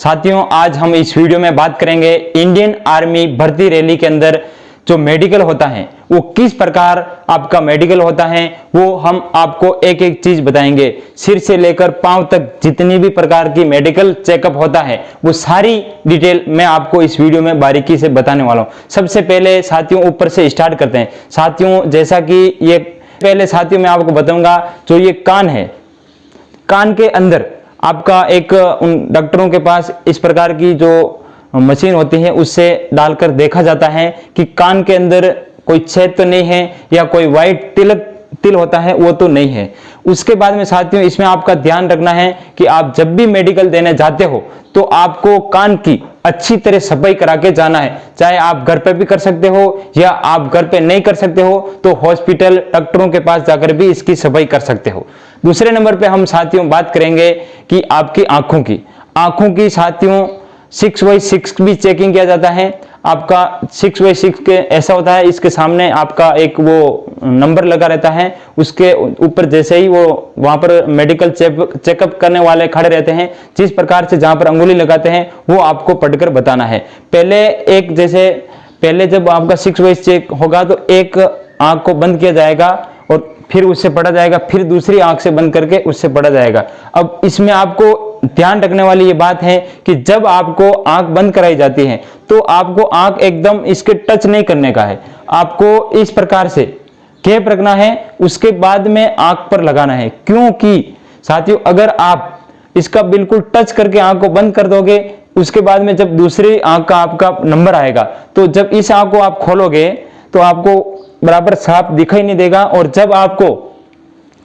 साथियों, आज हम इस वीडियो में बात करेंगे इंडियन आर्मी भर्ती रैली के अंदर जो मेडिकल होता है वो किस प्रकार आपका मेडिकल होता है, वो हम आपको एक एक चीज बताएंगे। सिर से लेकर पांव तक जितनी भी प्रकार की मेडिकल चेकअप होता है वो सारी डिटेल मैं आपको इस वीडियो में बारीकी से बताने वाला हूं। सबसे पहले साथियों ऊपर से स्टार्ट करते हैं। साथियों, जैसा कि ये पहले साथियों मैं आपको बताऊंगा, जो ये कान है, कान के अंदर आपका एक उन डॉक्टरों के पास इस प्रकार की जो मशीन होती है उससे डालकर देखा जाता है कि कान के अंदर कोई छेद तो नहीं है या कोई वाइट तिल होता है वो तो नहीं है। उसके बाद में साथियों इसमें आपका ध्यान रखना है कि आप जब भी मेडिकल देने जाते हो तो आपको कान की अच्छी तरह सफाई करा के जाना है। चाहे आप घर पे भी कर सकते हो या आप घर पे नहीं कर सकते हो तो हॉस्पिटल डॉक्टरों के पास जाकर भी इसकी सफाई कर सकते हो। दूसरे नंबर पे हम साथियों बात करेंगे कि आपकी आंखों की साथियों 6/6 भी चेकिंग किया जाता है। आपका 6/6 के ऐसा होता है, इसके सामने आपका एक वो नंबर लगा रहता है, उसके ऊपर जैसे ही वो वहां पर मेडिकल चेकअप करने वाले खड़े रहते हैं, जिस प्रकार से जहां पर अंगुली लगाते हैं वो आपको पढ़कर बताना है। पहले जब आपका 6/6 होगा तो एक आंख को बंद किया जाएगा और फिर उससे पढ़ा जाएगा, फिर दूसरी आंख से बंद करके उससे पढ़ा जाएगा। अब इसमें आपको ध्यान रखने वाली ये बात है कि जब आपको आंख बंद कराई जाती है तो आपको आंख एकदम इसके टच नहीं करने का है, आपको इस प्रकार से गैप रखना है, उसके बाद में आंख पर लगाना है। क्योंकि साथियों अगर आप इसका बिल्कुल टच करके आंख को बंद कर दोगे, उसके बाद में जब दूसरी आंख का आपका नंबर आएगा तो जब इस आंख को आप खोलोगे तो आपको बराबर साफ दिखाई नहीं देगा, और जब आपको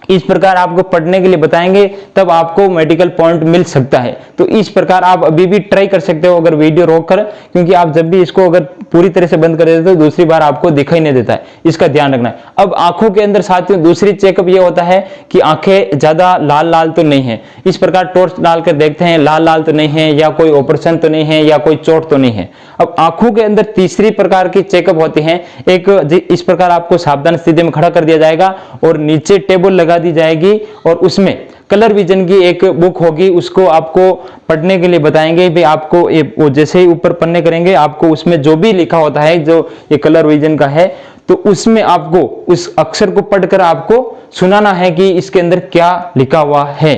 इस प्रकार आपको पढ़ने के लिए बताएंगे तब आपको मेडिकल पॉइंट मिल सकता है। तो इस प्रकार आप अभी भी ट्राई कर सकते हो अगर वीडियो रोक कर, क्योंकि आप जब भी इसको अगर पूरी तरह से बंद कर देते हो तो दूसरी बार आपको दिखाई नहीं देता है, इसका ध्यान रखना है। अब आंखों के अंदर साथियों दूसरी चेकअप ये होता है कि आंखें ज्यादा लाल तो नहीं है। इस प्रकार टॉर्च डालकर देखते हैं लाल तो नहीं है, या कोई ऑपरेशन तो नहीं है, या कोई चोट तो नहीं है। अब आंखों के अंदर तीसरी प्रकार की चेकअप होती है। एक इस प्रकार आपको सावधान स्थिति में खड़ा कर दिया जाएगा और नीचे टेबल लगा दी जाएगी और उसमें कलर विजन की एक बुक होगी, उसको आपको पढ़ने के लिए बताएंगे भी आपको वो जैसे ही ऊपर पढ़ने करेंगे आपको उसमें जो भी लिखा होता है जो ये कलर विजन का है तो उसमें आपको उस अक्षर को पढ़कर आपको सुनाना है कि इसके अंदर क्या लिखा हुआ है।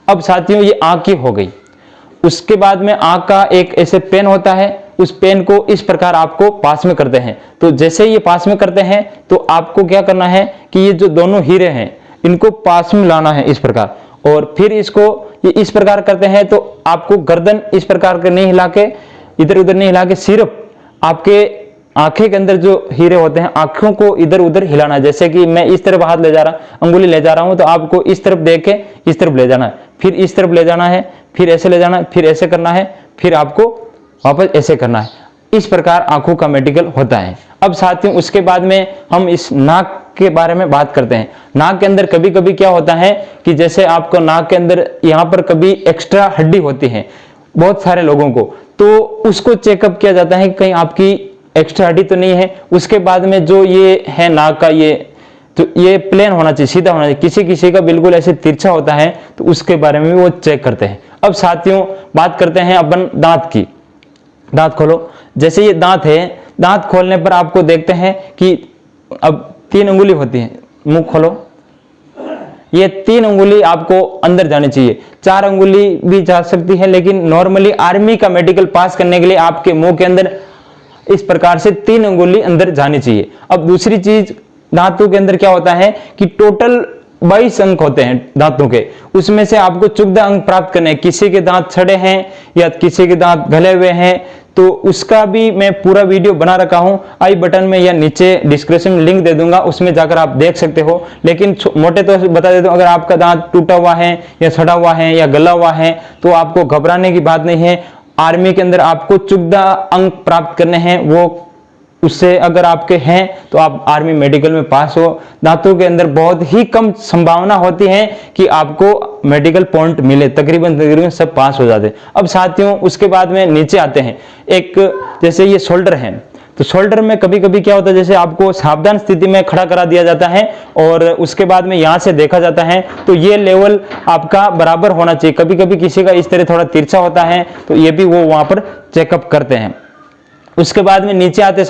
अब साथियों ये आंख की हो गई। उसके बाद में आंख का एक ऐसे पेन होता है, उस पेन को इस प्रकार आपको पास में करते हैं। तो जैसे ये पास में करते हैं तो आपको क्या करना है कि ये जो दोनों हीरे हैं इनको पास में लाना है इस प्रकार, और फिर इसको ये इस प्रकार करते हैं तो आपको गर्दन इस प्रकार के नहीं हिला के, इधर उधर नहीं हिला के, सिर्फ आपके आंखें के अंदर जो हीरे होते हैं आंखों को इधर उधर हिलाना है। जैसे कि मैं इस तरफ हाथ ले जा रहा, अंगुली ले जा रहा हूं तो आपको इस तरफ देख के इस तरफ ले जाना है, फिर इस तरफ ले जाना है, फिर ऐसे ले जाना है, फिर ऐसे करना है, फिर आपको वापस ऐसे करना है। इस प्रकार आंखों का मेडिकल होता है। अब साथियों उसके बाद में हम इस नाक के बारे में बात करते हैं। नाक के अंदर कभी कभी क्या होता है कि जैसे आपको नाक के अंदर यहाँ पर कभी एक्स्ट्रा हड्डी होती है बहुत सारे लोगों को, तो उसको चेकअप किया जाता है कि कहीं आपकी एक्स्ट्रा हड्डी तो नहीं है। उसके बाद में जो ये है नाक का ये प्लेन होना चाहिए, सीधा होना चाहिए। किसी किसी का बिल्कुल ऐसे तिरछा होता है तो उसके बारे में वो चेक करते हैं। अब साथियों बात करते हैं अपन दांत की। दांत खोलो। जैसे ये दांत है, दांत खोलने पर आपको देखते हैं कि अब 3 उंगली होती है। मुंह खोलो। ये 3 उंगली आपको अंदर जानी चाहिए, 4 उंगली भी जा सकती है, लेकिन नॉर्मली आर्मी का मेडिकल पास करने के लिए आपके मुंह के अंदर इस प्रकार से 3 उंगली अंदर जानी चाहिए। अब दूसरी चीज दांतों के अंदर क्या होता है कि टोटल 22 अंक होते हैं दांतों के, उसमें से आपको 14 अंक प्राप्त करने हैं। किसी के दांत छड़े हैं या किसी के दांत गले हुए हैं तो उसका भी मैं पूरा वीडियो बना रखा हूं, आई बटन में या नीचे डिस्क्रिप्शन में लिंक दे दूंगा, उसमें जाकर आप देख सकते हो। लेकिन मोटे तौर से बता देता हूं, अगर आपका दांत टूटा हुआ है या सड़ा हुआ है या गला हुआ है तो आपको घबराने की बात नहीं है। आर्मी के अंदर आपको 14 अंक प्राप्त करने हैं, वो उससे अगर आपके हैं तो आप आर्मी मेडिकल में पास हो। दांतों के अंदर बहुत ही कम संभावना होती है कि आपको मेडिकल पॉइंट मिले, तकरीबन सब पास हो जाते हैं। अब साथियों उसके बाद में नीचे आते हैं। एक जैसे ये शोल्डर है तो शोल्डर में कभी कभी क्या होता है, जैसे आपको सावधान स्थिति में खड़ा करा दिया जाता है और उसके बाद में यहाँ से देखा जाता है तो ये लेवल आपका बराबर होना चाहिए। कभी कभी किसी का इस तरह थोड़ा तिरछा होता है तो ये भी वो वहां पर चेकअप करते हैं। उसके बाद में नीचे आते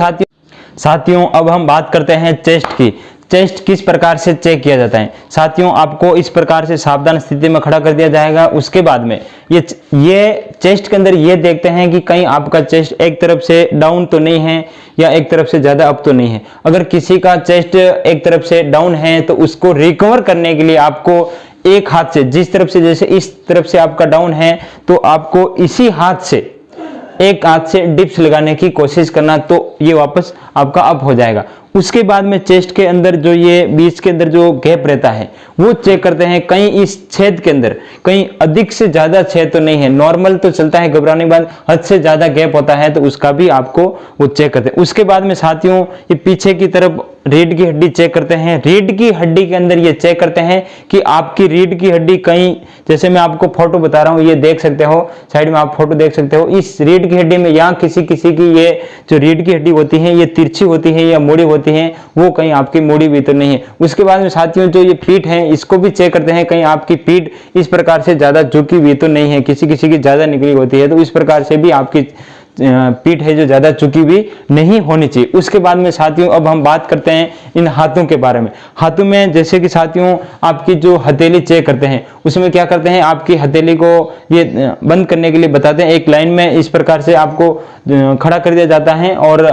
साथियों अब हम बात करते हैं चेस्ट की। चेस्ट किस प्रकार से चेक किया जाता है साथियों, आपको इस प्रकार से सावधान स्थिति में खड़ा कर दिया जाएगा। उसके बाद में ये चेस्ट के अंदर ये देखते हैं कि कहीं आपका चेस्ट एक तरफ से डाउन तो नहीं है या एक तरफ से ज्यादा अप तो नहीं है। अगर किसी का चेस्ट एक तरफ से डाउन है तो उसको रिकवर करने के लिए आपको एक हाथ से, जिस तरफ से जैसे इस तरफ से आपका डाउन है तो आपको इसी हाथ से, एक हाथ से डिप्स लगाने की कोशिश करना, तो ये वापस आपका अप हो जाएगा। उसके बाद में चेस्ट के अंदर जो ये बीच के अंदर जो गैप रहता है वो चेक करते हैं, कहीं इस छेद के अंदर कहीं अधिक से ज्यादा छेद तो नहीं है। नॉर्मल तो चलता है, घबराने के बाद हद से ज्यादा गैप होता है तो उसका भी आपको वो चेक करते हैं। उसके बाद में साथियों ये पीछे की तरफ रीढ़ की हड्डी चेक करते हैं। रीढ़ की हड्डी के अंदर ये चेक करते हैं कि आपकी रीढ़ की हड्डी कहीं, जैसे मैं आपको फोटो बता रहा हूँ, ये देख सकते हो, साइड में आप फोटो देख सकते हो, इस रीढ़ की हड्डी में यहाँ किसी की ये जो रीढ़ की हड्डी होती है ये तिरछी होती है या मुड़ी होती है, वो कहीं आपकी मुड़ी भी तो नहीं है। उसके बाद में साथियों जो ये पीठ है इसको भी चेक करते हैं, कहीं आपकी पीठ इस प्रकार से ज्यादा झुकी हुई तो नहीं है, किसी की ज्यादा निकली होती है तो इस प्रकार से भी आपकी पीठ है जो ज्यादा झुकी हुई नहीं होनी चाहिए। उसके बाद में साथियों अब हम बात करते हैं इन हाथों के बारे में। हाथों में जैसे कि साथियों आपकी जो हथेली चेक करते हैं उसमें क्या करते हैं, आपकी हथेली को ये बंद करने के लिए बताते हैं। एक लाइन में इस प्रकार से आपको खड़ा कर दिया जाता है और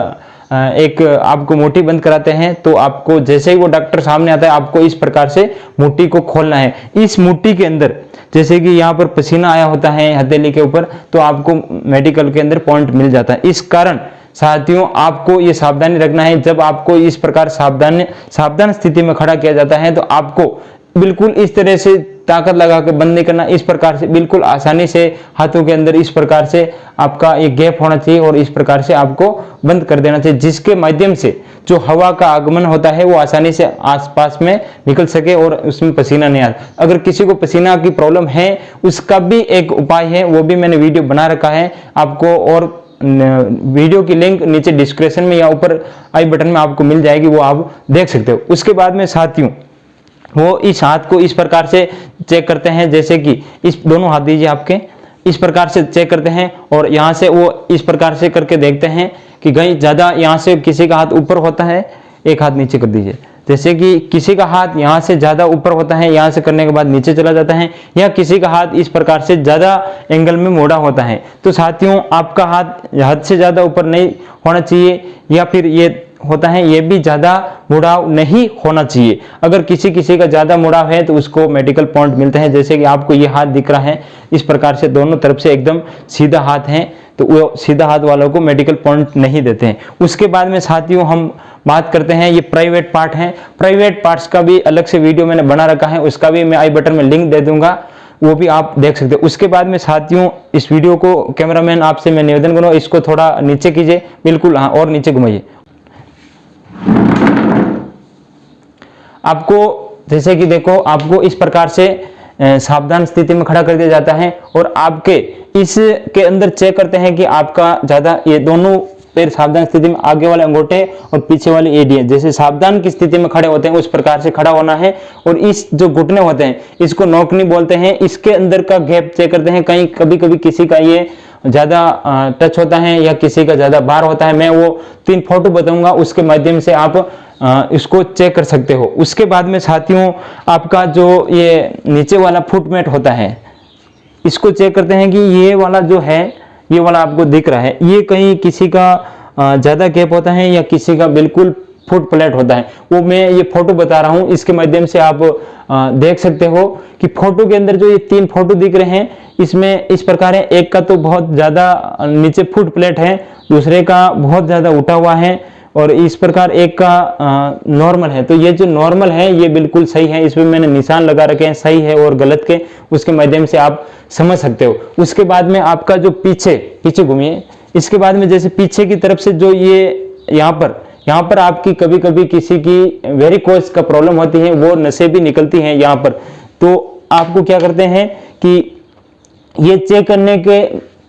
एक आपको मुट्ठी बंद कराते हैं। तो आपको जैसे ही वो डॉक्टर सामने आता है आपको इस प्रकार से मुट्ठी को खोलना है। इस मुट्ठी के अंदर जैसे कि यहाँ पर पसीना आया होता है हथेली के ऊपर तो आपको मेडिकल के अंदर पॉइंट मिल जाता है। इस कारण साथियों आपको ये सावधानी रखना है, जब आपको इस प्रकार सावधान स्थिति में खड़ा किया जाता है तो आपको बिल्कुल इस तरह से ताकत लगा के बंद नहीं करना, इस प्रकार से बिल्कुल आसानी से हाथों के अंदर इस प्रकार से आपका एक गैप होना चाहिए और इस प्रकार से आपको बंद कर देना चाहिए, जिसके माध्यम से जो हवा का आगमन होता है वो आसानी से आसपास में निकल सके और उसमें पसीना नहीं आता। अगर किसी को पसीना की प्रॉब्लम है उसका भी एक उपाय है, वो भी मैंने वीडियो बना रखा है आपको, और वीडियो की लिंक नीचे डिस्क्रिप्शन में या ऊपर आई बटन में आपको मिल जाएगी, वो आप देख सकते हो। उसके बाद में साथियों वो इस हाथ को इस प्रकार से चेक करते हैं, जैसे कि इस दोनों हाथ दीजिए आपके, इस प्रकार से चेक करते हैं और यहाँ से वो इस प्रकार से करके देखते हैं कि कहीं ज्यादा यहाँ से किसी का हाथ ऊपर होता है, एक हाथ नीचे कर दीजिए, जैसे कि किसी का हाथ यहाँ से ज्यादा ऊपर होता है, यहाँ से करने के बाद नीचे चला जाता है, या किसी का हाथ इस प्रकार से ज्यादा एंगल में मोड़ा होता है। तो साथियों आपका हाथ हद से ज्यादा ऊपर नहीं होना चाहिए या फिर ये होता है ये भी ज्यादा मुड़ाव नहीं होना चाहिए। अगर किसी का ज्यादा मुड़ाव है तो उसको मेडिकल पॉइंट मिलते हैं। जैसे कि आपको ये हाथ दिख रहा है इस प्रकार से दोनों तरफ से एकदम सीधा हाथ है तो वो सीधा हाथ वालों को मेडिकल पॉइंट नहीं देते हैं। उसके बाद में साथियों हम बात करते हैं ये प्राइवेट पार्ट है। प्राइवेट पार्ट्स का भी अलग से वीडियो मैंने बना रखा है, उसका भी मैं आई बटन में लिंक दे दूंगा, वो भी आप देख सकते हो। उसके बाद में साथियों इस वीडियो को कैमरामैन आपसे मैं निवेदन करूंगा इसको थोड़ा नीचे कीजिए, बिल्कुल हाँ और नीचे घुमाइए। आपको जैसे कि देखो आपको इस प्रकार से सावधान स्थिति में खड़ा कर दिया जाता है और आपके इसके अंदर चेक करते हैं कि आपका ज्यादा ये दोनों पैर सावधान स्थिति में आगे वाले अंगूठे और पीछे वाली एड़ी जैसे सावधान की स्थिति में खड़े होते हैं उस प्रकार से खड़ा होना है। और इस जो घुटने होते हैं इसको नौकनी बोलते हैं, इसके अंदर का गैप चेक करते हैं, कहीं कभी कभी किसी का ये ज्यादा टच होता है या किसी का ज्यादा बार होता है। मैं वो 3 फोटो बताऊंगा उसके माध्यम से आप इसको चेक कर सकते हो। उसके बाद में साथियों आपका जो ये नीचे वाला फुटमेट होता है इसको चेक करते हैं कि ये वाला जो है ये वाला आपको दिख रहा है ये कहीं किसी का ज्यादा गैप होता है या किसी का बिल्कुल फुट प्लेट होता है। वो मैं ये फोटो बता रहा हूँ इसके माध्यम से आप देख सकते हो कि फोटो के अंदर जो ये 3 फोटो दिख रहे हैं इसमें इस प्रकार है, एक का तो बहुत ज्यादा नीचे फुट प्लेट है, दूसरे का बहुत ज्यादा उठा हुआ है और इस प्रकार एक का नॉर्मल है। तो ये जो नॉर्मल है ये बिल्कुल सही है, इसमें मैंने निशान लगा रखे हैं सही है और गलत के, उसके माध्यम से आप समझ सकते हो। उसके बाद में आपका जो पीछे घूमिए, इसके बाद में जैसे पीछे की तरफ से जो ये यहाँ पर आपकी कभी कभी किसी की वेरिकोज का प्रॉब्लम होती है, वो नसें भी निकलती हैं यहाँ पर। तो आपको क्या करते हैं कि ये चेक करने के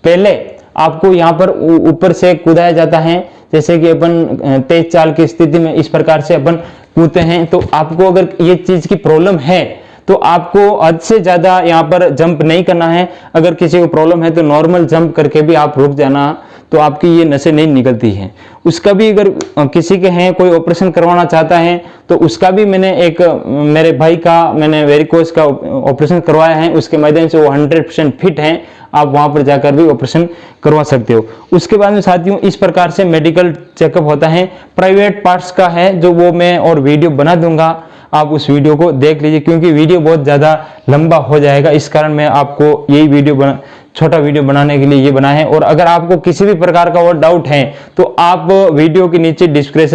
पहले आपको यहाँ पर ऊपर से कूदाया जाता है, जैसे कि अपन तेज चाल की स्थिति में इस प्रकार से अपन कूदते हैं, तो आपको अगर ये चीज की प्रॉब्लम है तो आपको हद से ज्यादा यहाँ पर जंप नहीं करना है। अगर किसी को प्रॉब्लम है तो नॉर्मल जंप करके भी आप रुक जाना, तो आपकी ये नसें नहीं निकलती हैं। उसका भी अगर किसी के हैं, कोई ऑपरेशन करवाना चाहता है तो उसका भी मैंने एक मेरे भाई का मैंने वेरिकोज का ऑपरेशन करवाया है, उसके माध्यम से वो 100% फिट हैं। आप वहां पर जाकर भी ऑपरेशन करवा सकते हो। उसके बाद में साथियों इस प्रकार से मेडिकल चेकअप होता है। प्राइवेट पार्ट्स का है जो वो मैं और वीडियो बना दूंगा, आप उस वीडियो को देख लीजिए, क्योंकि वीडियो बहुत ज़्यादा लंबा हो जाएगा, इस कारण मैं आपको यही वीडियो छोटा वीडियो बनाने के लिए ये बनाया है। और अगर आपको किसी भी प्रकार का और डाउट है तो आप वीडियो के नीचे डिस्क्रिप्शन